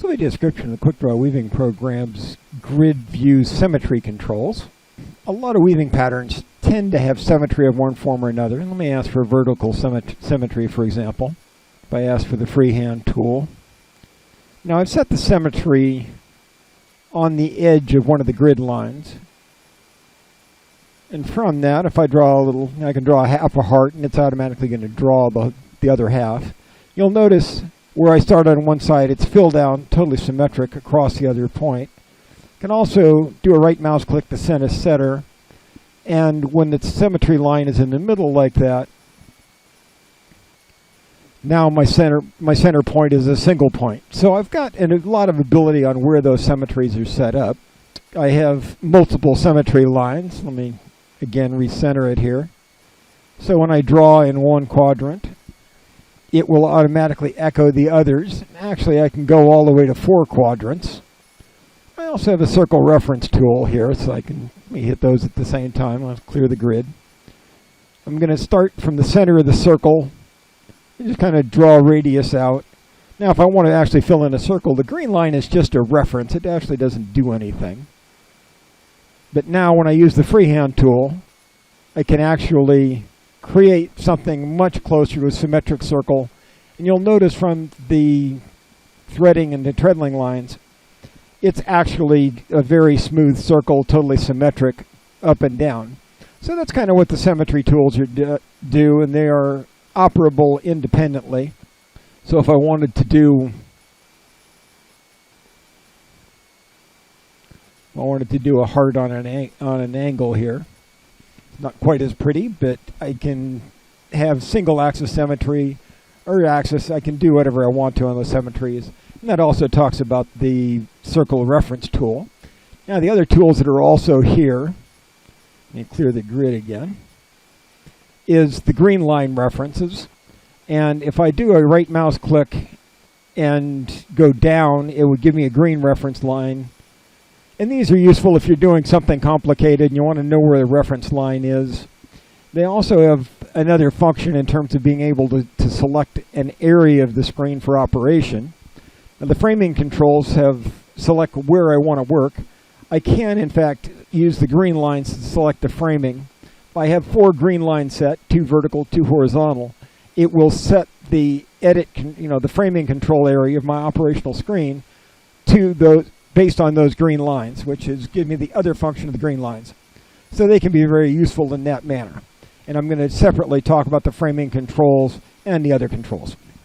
So the description of the Quickdraw weaving program's grid view symmetry controls. A lot of weaving patterns tend to have symmetry of one form or another. And let me ask for vertical symmetry, for example. If I ask for the freehand tool. Now I've set the symmetry on the edge of one of the grid lines. And from that, if I draw a little, I can draw half a heart, and it's automatically going to draw the other half. You'll notice where I start on one side, it's filled down, totally symmetric across the other point. Can also do a right mouse click to send a center, and when the symmetry line is in the middle like that, now my center point is a single point. So I've got a lot of ability on where those symmetries are set up. I have multiple symmetry lines. Let me again recenter it here. So when I draw in one quadrant, it will automatically echo the others. Actually, I can go all the way to 4 quadrants. I also have a circle reference tool here, so let me hit those at the same time. I'll clear the grid. I'm going to start from the center of the circle and just kind of draw a radius out. Now, if I want to actually fill in a circle, the green line is just a reference. It actually doesn't do anything. But now, when I use the freehand tool, I can actually create something much closer to a symmetric circle. And you'll notice from the threading and the treadling lines, it's actually a very smooth circle, totally symmetric up and down. So that's kind of what the symmetry tools do, and they are operable independently. So if I wanted to do a heart on an angle here, not quite as pretty, but I can have single axis symmetry or axis. I can do whatever I want to on the symmetries. And that also talks about the circle reference tool. Now the other tools that are also here, let me clear the grid again, is the green line references. And if I do a right mouse click and go down, it would give me a green reference line. And these are useful if you're doing something complicated and you want to know where the reference line is. They also have another function in terms of being able to select an area of the screen for operation. Now, the framing controls select where I want to work. I can, in fact, use the green lines to select the framing. If I have 4 green lines set, 2 vertical, 2 horizontal, it will set the the framing control area of my operational screen to those based on those green lines, which is give me the other function of the green lines. So they can be very useful in that manner. And I'm going to separately talk about the framing controls and the other controls.